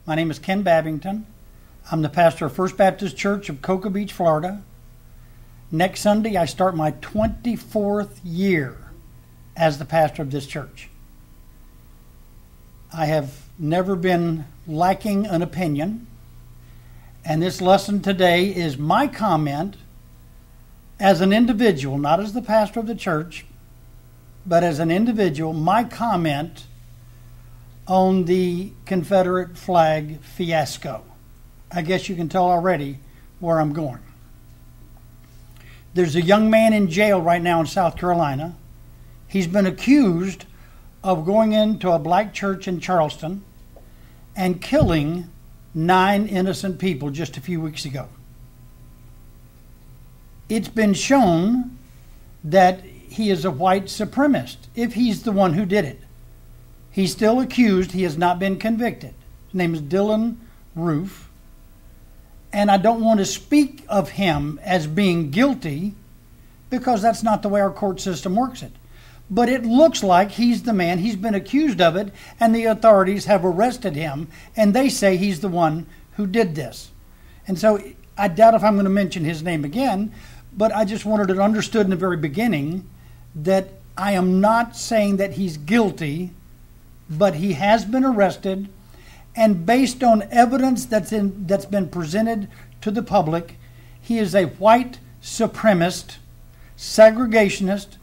My name is Ken Babington. I'm the pastor of First Baptist Church of Cocoa Beach, Florida. Next Sunday, I start my 24th year as the pastor of this church. I have never been lacking an opinion, and this lesson today is my comment as an individual, not as the pastor of the church, but as an individual, my comment on the Confederate flag fiasco. I guess you can tell already where I'm going. There's a young man in jail right now in South Carolina. He's been accused of going into a black church in Charleston and killing 9 innocent people just a few weeks ago. It's been shown that he is a white supremacist, if he's the one who did it. He's still accused. He has not been convicted. His name is Dylan Roof. And I don't want to speak of him as being guilty because that's not the way our court system works it. But it looks like he's the man. He's been accused of it, and the authorities have arrested him, and they say he's the one who did this. And so I doubt if I'm going to mention his name again, but I just wanted it understood in the very beginning that I am not saying that he's guilty, but he has been arrested, and based on evidence that's been presented to the public, he is a white supremacist, segregationist,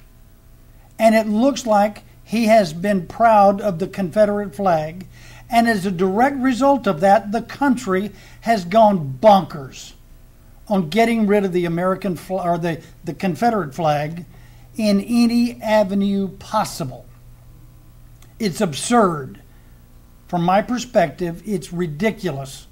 and it looks like he has been proud of the Confederate flag, and as a direct result of that, the country has gone bonkers on getting rid of the American or the Confederate flag in any avenue possible. It's absurd. From my perspective, it's ridiculous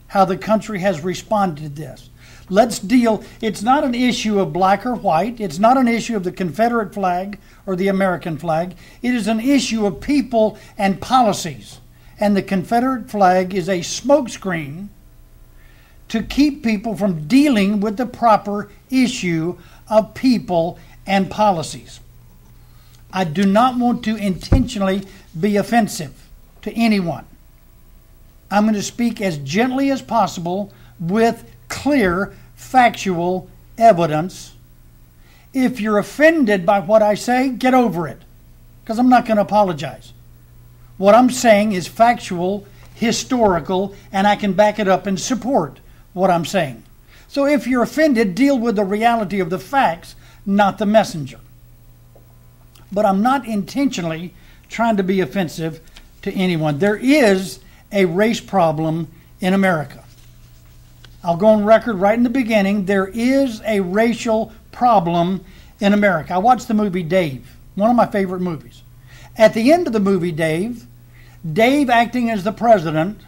how the country has responded to this. Let's deal, it's not an issue of black or white. It's not an issue of the Confederate flag or the American flag. It is an issue of people and policies. And the Confederate flag is a smokescreen to keep people from dealing with the proper issue of people and policies. I do not want to intentionally be offensive to anyone. I'm going to speak as gently as possible with clear, factual evidence. If you're offended by what I say, get over it, because I'm not going to apologize. What I'm saying is factual, historical, and I can back it up and support what I'm saying. So if you're offended, deal with the reality of the facts, not the messenger. But I'm not intentionally trying to be offensive to anyone. There is a race problem in America. I'll go on record right in the beginning. There is a racial problem in America. I watched the movie Dave, one of my favorite movies. At the end of the movie Dave acting as the president,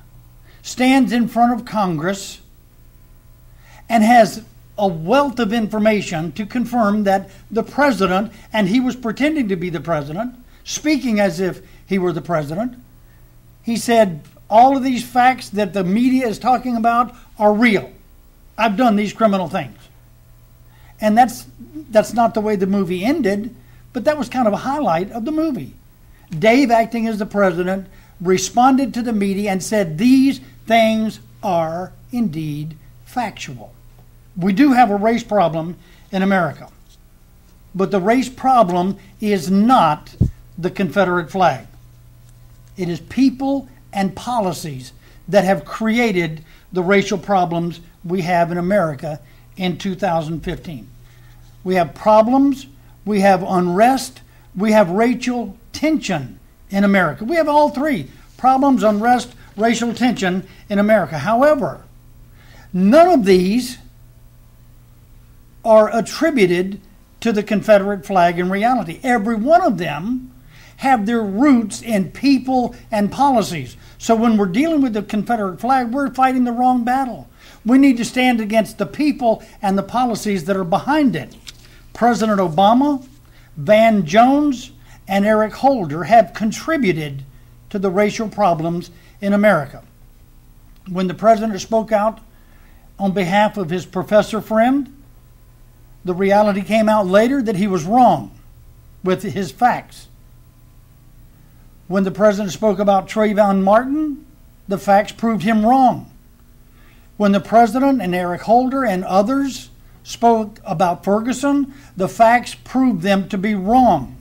stands in front of Congress and has a wealth of information to confirm that the president, and he was pretending to be the president, speaking as if he were the president. He said, all of these facts that the media is talking about are real. I've done these criminal things. And that's not the way the movie ended, but that was kind of a highlight of the movie. Dave, acting as the president, responded to the media and said, these things are indeed factual. We do have a race problem in America, but the race problem is not the Confederate flag. It is people and policies that have created the racial problems we have in America in 2015. We have problems, we have unrest, we have racial tension in America. We have all three: problems, unrest, racial tension in America. However, none of these are attributed to the Confederate flag in reality. Every one of them have their roots in people and policies. So when we're dealing with the Confederate flag, we're fighting the wrong battle. We need to stand against the people and the policies that are behind it. President Obama, Van Jones, and Eric Holder have contributed to the racial problems in America. When the president spoke out on behalf of his professor friend, the reality came out later that he was wrong with his facts. When the president spoke about Trayvon Martin, the facts proved him wrong. When the president and Eric Holder and others spoke about Ferguson, the facts proved them to be wrong.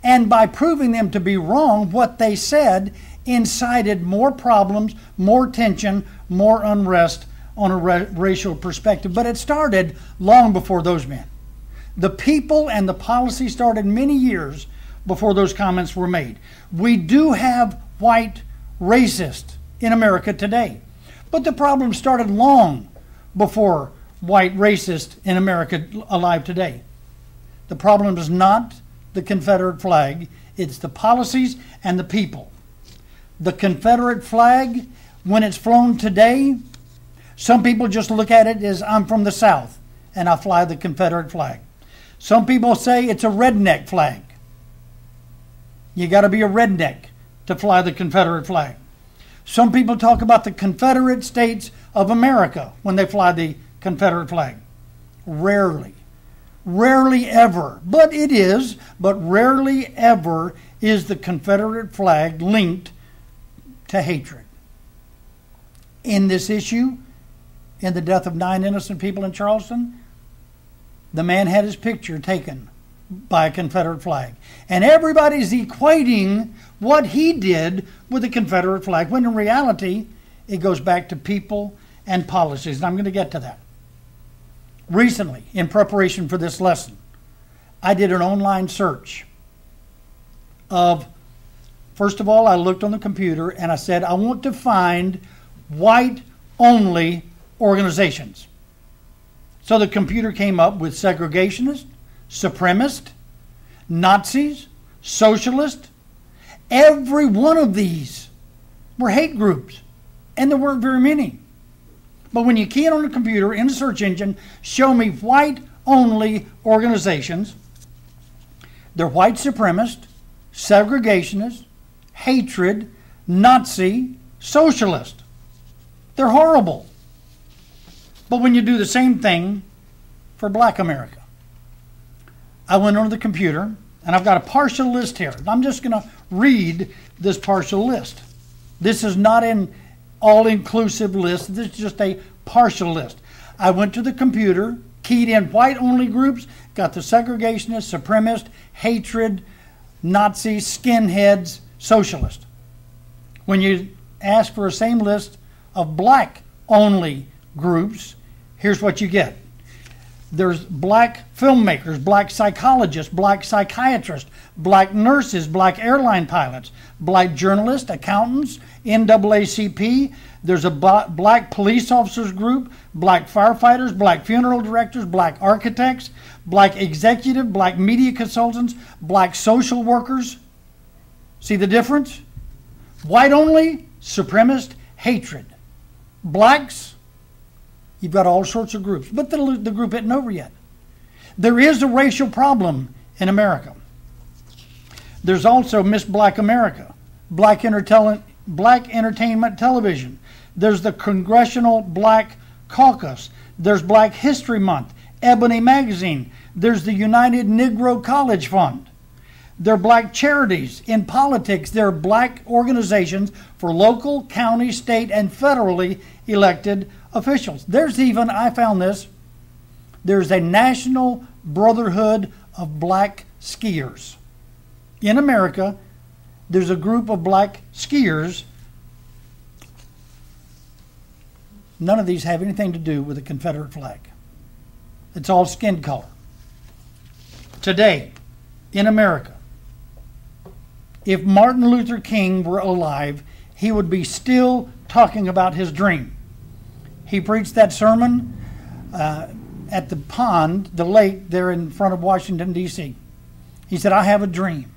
And by proving them to be wrong, what they said incited more problems, more tension, more unrest on a racial perspective. But it started long before those men. The people and the policy started many years before those comments were made. We do have white racists in America today. But the problem started long before white racists in America alive today. The problem is not the Confederate flag, it's the policies and the people. The Confederate flag, when it's flown today, some people just look at it as I'm from the South and I fly the Confederate flag. Some people say it's a redneck flag. You got to be a redneck to fly the Confederate flag. Some people talk about the Confederate States of America when they fly the Confederate flag. Rarely. Rarely ever. But rarely ever is the Confederate flag linked to hatred. In this issue, in the death of 9 innocent people in Charleston, the man had his picture taken by a Confederate flag. And everybody's equating what he did with the Confederate flag, when in reality, it goes back to people and policies. And I'm going to get to that. Recently, in preparation for this lesson, I did an online search of, first of all, I looked on the computer and I said, I want to find white-only organizations. So the computer came up with segregationists, supremacists, Nazis, socialists. Every one of these were hate groups, and there weren't very many. But when you key it on the computer in the search engine, show me white-only organizations, they're white supremacist, segregationist, hatred, Nazi, socialist. They're horrible. But when you do the same thing for black America, I went on the computer, and I've got a partial list here. I'm just going to read this partial list. This is not an all-inclusive list. This is just a partial list. I went to the computer, keyed in white-only groups, got the segregationist, supremacist, hatred, Nazi, skinheads, socialist. When you ask for the same list of black-only groups, here's what you get. There's black filmmakers, black psychologists, black psychiatrists, black nurses, black airline pilots, black journalists, accountants, NAACP. There's a black police officers group, black firefighters, black funeral directors, black architects, black executive, black media consultants, black social workers. See the difference? White only, supremacist, hatred. Blacks, you've got all sorts of groups, but the group isn't over yet. There is a racial problem in America. There's also Miss Black America, Black Entertainment Television. There's the Congressional Black Caucus. There's Black History Month, Ebony Magazine. There's the United Negro College Fund. There are black charities. In politics, there are black organizations for local, county, state, and federally elected officials. There's even, I found this, there's a National Brotherhood of Black Skiers. In America, there's a group of black skiers. None of these have anything to do with the Confederate flag. It's all skin color. Today, in America, if Martin Luther King were alive, he would be still talking about his dream. He preached that sermon at the pond, the lake there in front of Washington, D.C. He said, I have a dream.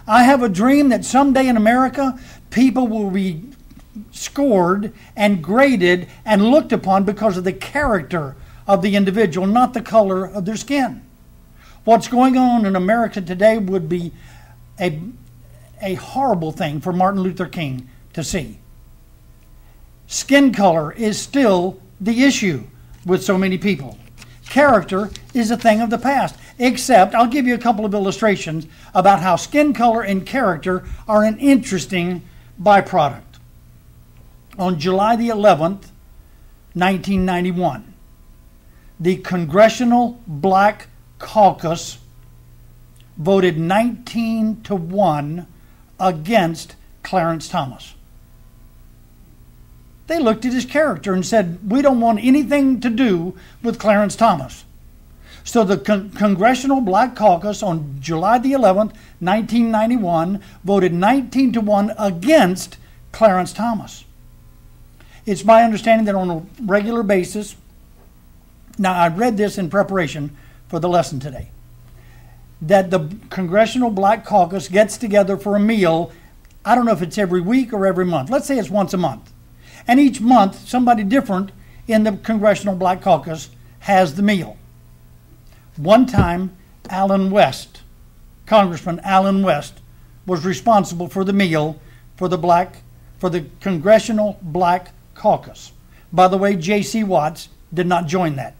I have a dream that someday in America, people will be scored and graded and looked upon because of the character of the individual, not the color of their skin. What's going on in America today would be a horrible thing for Martin Luther King to see. Skin color is still the issue with so many people. Character is a thing of the past, except I'll give you a couple of illustrations about how skin color and character are an interesting byproduct. On July the 11th, 1991, the Congressional Black Caucus voted 19-1 against Clarence Thomas. They looked at his character and said, we don't want anything to do with Clarence Thomas. So the Congressional Black Caucus on July the 11th, 1991, voted 19-1 against Clarence Thomas. It's my understanding that on a regular basis, now I read this in preparation for the lesson today, that the Congressional Black Caucus gets together for a meal. I don't know if it's every week or every month. Let's say it's once a month. And each month, somebody different in the Congressional Black Caucus has the meal. One time, Congressman Allen West, was responsible for the meal for the Congressional Black Caucus. By the way, J.C. Watts did not join that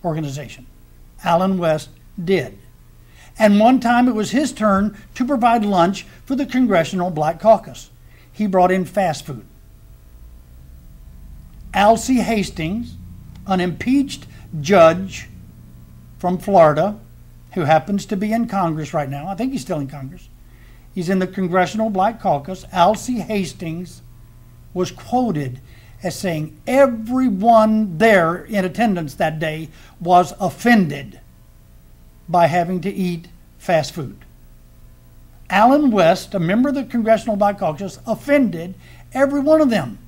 organization. Allen West did. And one time it was his turn to provide lunch for the Congressional Black Caucus. He brought in fast food. Alcee Hastings, an impeached judge from Florida, who happens to be in Congress right now. I think he's still in Congress. He's in the Congressional Black Caucus. Alcee Hastings was quoted as saying everyone there in attendance that day was offended by having to eat fast food. Allen West, a member of the Congressional Black Caucus, offended every one of them.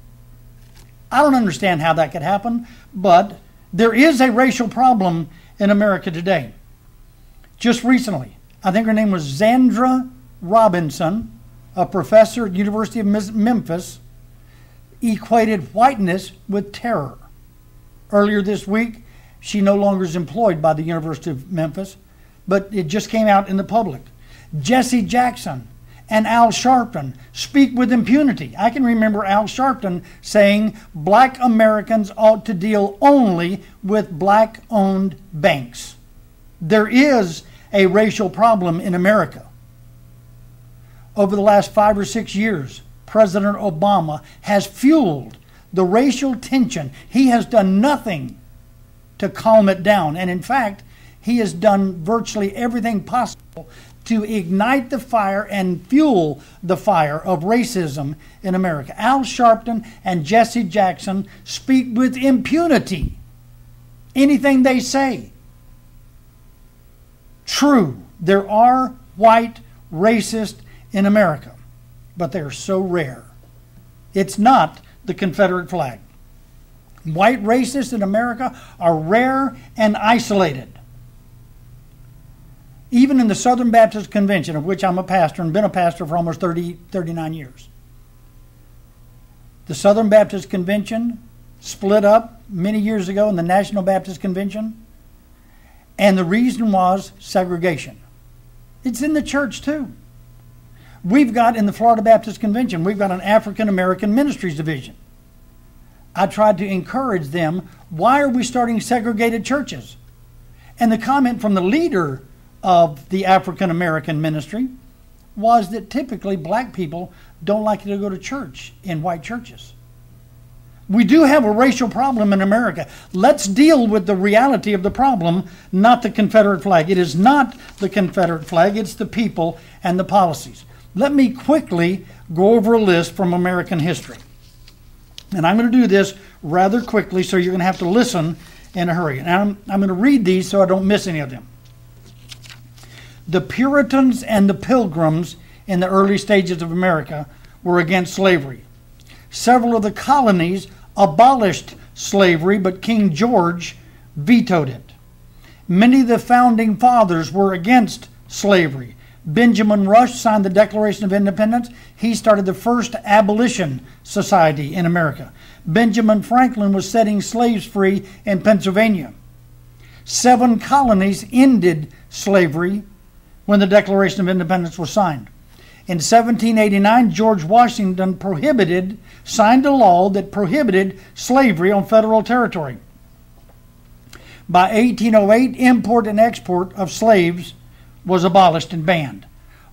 I don't understand how that could happen, but there is a racial problem in America today. Just recently, I think her name was Zandra Robinson, a professor at the University of Memphis, equated whiteness with terror. Earlier this week, she no longer is employed by the University of Memphis, but it just came out in the public. Jesse Jackson and Al Sharpton speak with impunity. I can remember Al Sharpton saying black Americans ought to deal only with black-owned banks. There is a racial problem in America. Over the last 5 or 6 years, President Obama has fueled the racial tension. He has done nothing to calm it down. And in fact, he has done virtually everything possible to ignite the fire and fuel the fire of racism in America. Al Sharpton and Jesse Jackson speak with impunity. Anything they say. True, there are white racists in America, but they're so rare. It's not the Confederate flag. White racists in America are rare and isolated. Even in the Southern Baptist Convention, of which I'm a pastor and been a pastor for almost 39 years. The Southern Baptist Convention split up many years ago in the National Baptist Convention, and the reason was segregation. It's in the church too. We've got, in the Florida Baptist Convention, we've got an African American Ministries Division. I tried to encourage them, why are we starting segregated churches? And the comment from the leader of the African American ministry was that typically black people don't like to go to church in white churches. We do have a racial problem in America. Let's deal with the reality of the problem, not the Confederate flag. It is not the Confederate flag, it's the people and the policies. Let me quickly go over a list from American history. And I'm going to do this rather quickly, so you're going to have to listen in a hurry. And I'm going to read these so I don't miss any of them. The Puritans and the Pilgrims in the early stages of America were against slavery. Several of the colonies abolished slavery, but King George vetoed it. Many of the founding fathers were against slavery. Benjamin Rush signed the Declaration of Independence. He started the first abolition society in America. Benjamin Franklin was setting slaves free in Pennsylvania. 7 colonies ended slavery when the Declaration of Independence was signed. In 1789, George Washington signed a law that prohibited slavery on federal territory. By 1808, import and export of slaves was abolished and banned.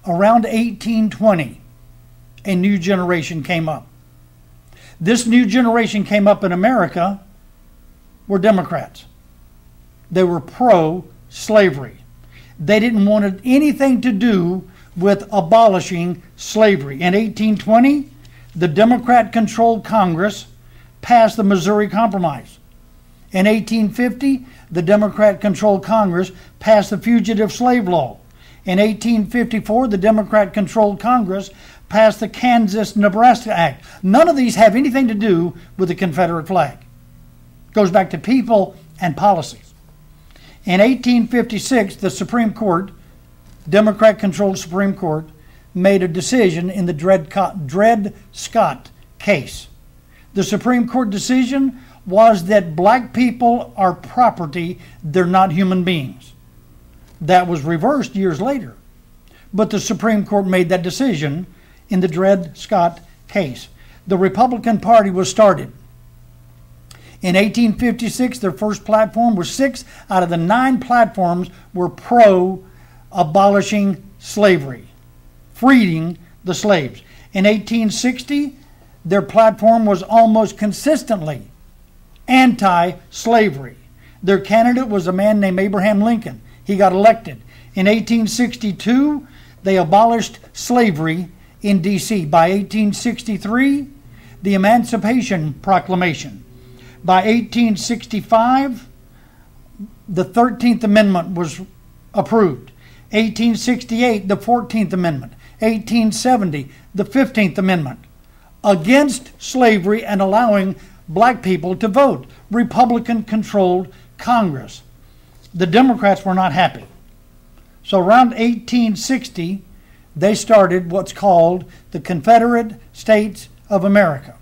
Around 1820, a new generation came up. This new generation came up in America were Democrats. They were pro-slavery. They didn't want anything to do with abolishing slavery. In 1820, the Democrat-controlled Congress passed the Missouri Compromise. In 1850, the Democrat-controlled Congress passed the Fugitive Slave Law. In 1854, the Democrat-controlled Congress passed the Kansas-Nebraska Act. None of these have anything to do with the Confederate flag. It goes back to people and policies. In 1856, the Supreme Court, Democrat-controlled Supreme Court, made a decision in the Dred Scott case. The Supreme Court decision was that black people are property, they're not human beings. That was reversed years later. But the Supreme Court made that decision in the Dred Scott case. The Republican Party was started. In 1856, their first platform was 6 out of the 9 platforms were pro-abolishing slavery, freeing the slaves. In 1860, their platform was almost consistently anti-slavery. Their candidate was a man named Abraham Lincoln. He got elected. In 1862, they abolished slavery in D.C. By 1863, the Emancipation Proclamation. By 1865, the 13th Amendment was approved. 1868, the 14th Amendment. 1870, the 15th Amendment. Against slavery and allowing black people to vote. Republican-controlled Congress. The Democrats were not happy. So around 1860, they started what's called the Confederate States of America.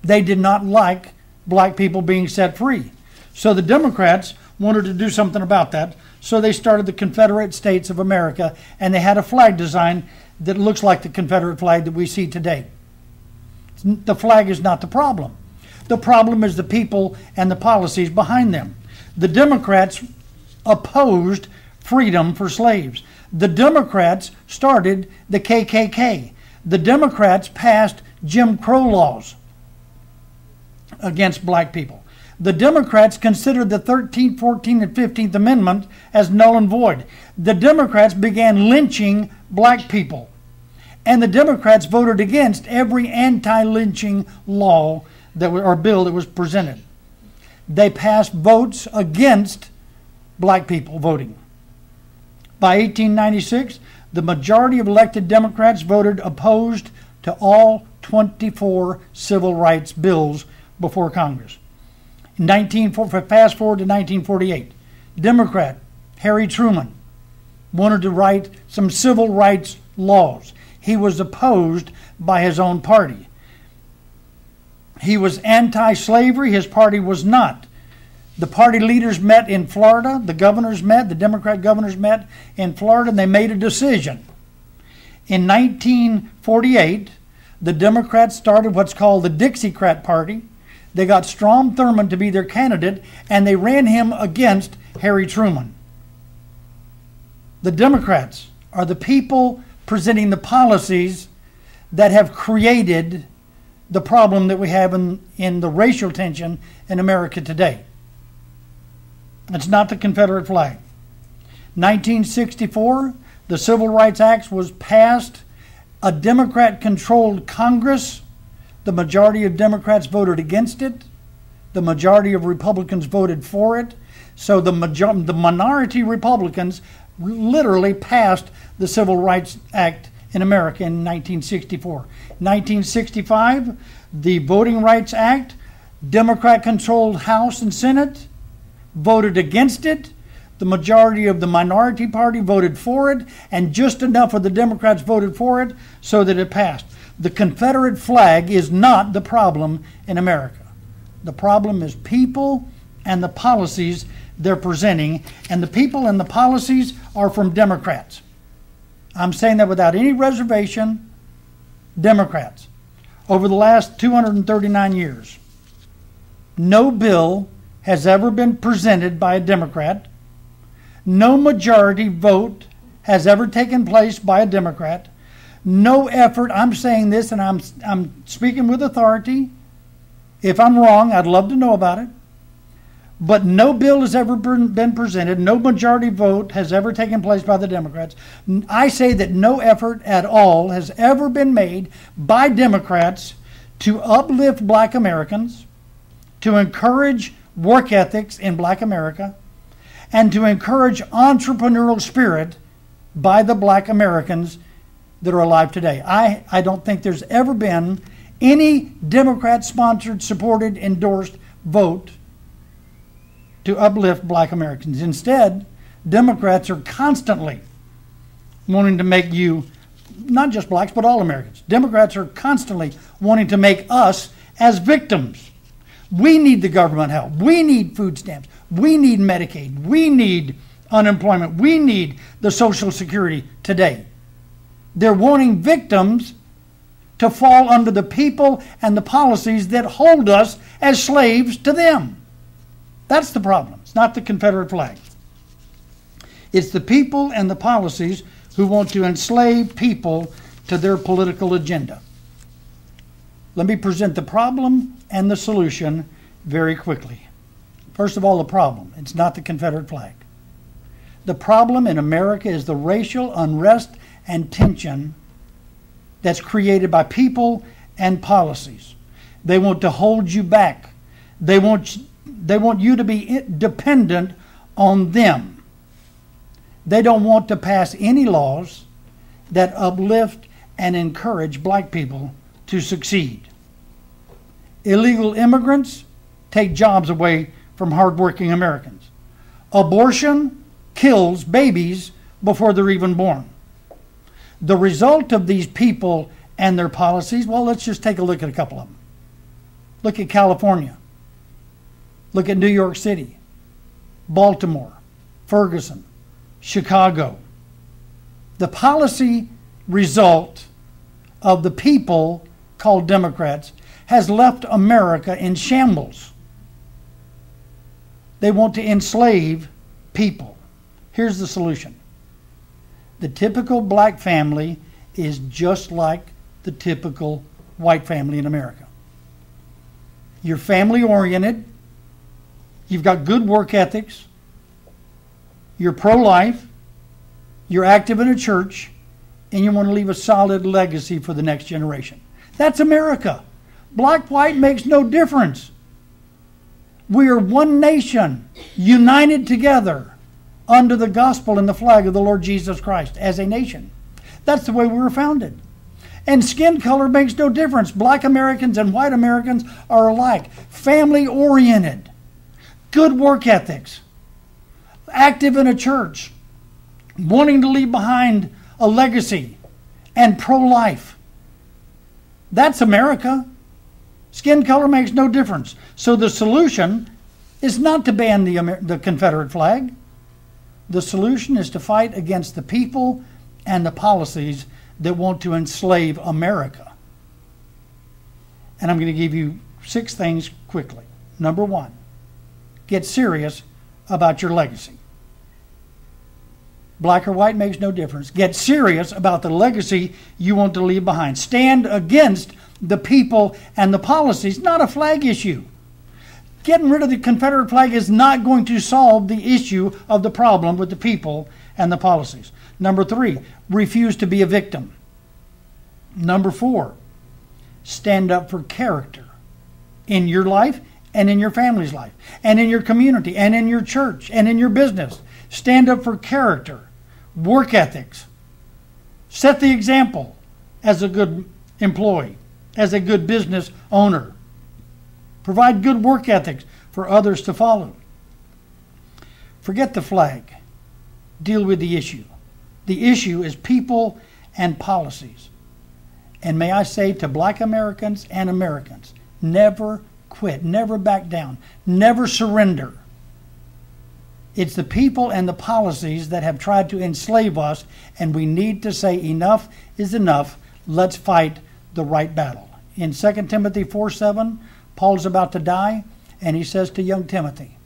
They did not like black people being set free. So the Democrats wanted to do something about that. So they started the Confederate States of America, and they had a flag design that looks like the Confederate flag that we see today. The flag is not the problem. The problem is the people and the policies behind them. The Democrats opposed freedom for slaves. The Democrats started the KKK. The Democrats passed Jim Crow laws against black people. The Democrats considered the 13th, 14th, and 15th Amendment as null and void. The Democrats began lynching black people. And the Democrats voted against every anti-lynching law or bill that was presented. They passed votes against black people voting. By 1896, the majority of elected Democrats voted opposed to all 24 civil rights bills before Congress. Fast forward to 1948, Democrat Harry Truman wanted to write some civil rights laws. He was opposed by his own party. He was anti-slavery. His party was not. The party leaders met in Florida. The governors met. The Democrat governors met in Florida, and they made a decision. In 1948, the Democrats started what's called the Dixiecrat Party. They got Strom Thurmond to be their candidate, and they ran him against Harry Truman. The Democrats are the people presenting the policies that have created the problem that we have in the racial tension in America today. It's not the Confederate flag. 1964, the Civil Rights Act was passed. A Democrat-controlled Congress. The majority of Democrats voted against it. The majority of Republicans voted for it. So the minority Republicans literally passed the Civil Rights Act in America in 1964. 1965, the Voting Rights Act, Democrat-controlled House and Senate, voted against it. The majority of the minority party voted for it, and just enough of the Democrats voted for it so that it passed. The Confederate flag is not the problem in America. The problem is people and the policies they're presenting, and the people and the policies are from Democrats. I'm saying that without any reservation, Democrats. Over the last 239 years, no bill has ever been presented by a Democrat. No majority vote has ever taken place by a Democrat. No effort, I'm saying this and I'm speaking with authority, If I'm wrong, I'd love to know about it. But no bill has ever been presented. No majority vote has ever taken place by the Democrats. I say that no effort at all has ever been made by Democrats to uplift black Americans, to encourage work ethics in black America, and to encourage entrepreneurial spirit by the black Americans that are alive today. I don't think there's ever been any Democrat-sponsored, supported, endorsed vote to uplift black Americans. Instead, Democrats are constantly wanting to make you, not just blacks, but all Americans. Democrats are constantly wanting to make us as victims. We need the government help. We need food stamps. We need Medicaid. We need unemployment. We need the Social Security today. They're wanting victims to fall under the people and the policies that hold us as slaves to them. That's the problem. It's not the Confederate flag. It's the people and the policies who want to enslave people to their political agenda. Let me present the problem and the solution very quickly. First of all, the problem. It's not the Confederate flag. The problem in America is the racial unrest and tension that's created by people and policies. They want to hold you back. They want you to be dependent on them. They don't want to pass any laws that uplift and encourage black people to succeed. Illegal immigrants take jobs away from hardworking Americans. Abortion kills babies before they're even born. The result of these people and their policies, well, let's just take a look at a couple of them. Look at California. Look at New York City, Baltimore, Ferguson, Chicago. The policy result of the people called Democrats has left America in shambles. They want to enslave people. Here's the solution. The typical black family is just like the typical white family in America. You're family oriented. You've got good work ethics. You're pro-life. You're active in a church. And you want to leave a solid legacy for the next generation. That's America. Black, white makes no difference. We are one nation, united together under the gospel and the flag of the Lord Jesus Christ as a nation. That's the way we were founded. And skin color makes no difference. Black Americans and white Americans are alike. Family oriented. Good work ethics. Active in a church. Wanting to leave behind a legacy. And pro-life. That's America. Skin color makes no difference. So the solution is not to ban the Confederate flag. The solution is to fight against the people and the policies that want to enslave America. And I'm going to give you 6 things quickly. Number 1, get serious about your legacy. Black or white makes no difference. Get serious about the legacy you want to leave behind. Stand against the people and the policies, not a flag issue. Getting rid of the Confederate flag is not going to solve the issue of the problem with the people and the policies. Number 3, refuse to be a victim. Number 4, stand up for character in your life and in your family's life and in your community and in your church and in your business. Stand up for character, work ethics. Set the example as a good employee, as a good business owner. Provide good work ethics for others to follow. Forget the flag. Deal with the issue. The issue is people and policies. And may I say to black Americans and Americans, never quit, never back down, never surrender. It's the people and the policies that have tried to enslave us, and we need to say enough is enough. Let's fight the right battle. In 2 Timothy 4:7, Paul's about to die, and he says to young Timothy,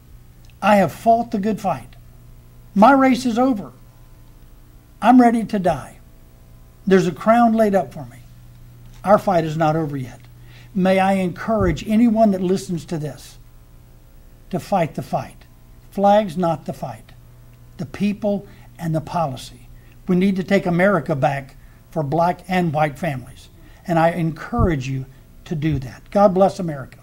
I have fought the good fight. My race is over. I'm ready to die. There's a crown laid up for me. Our fight is not over yet. may I encourage anyone that listens to this to fight the fight. Flag's not the fight. The people and the policy. We need to take America back for black and white families. And I encourage you to do that. God bless America.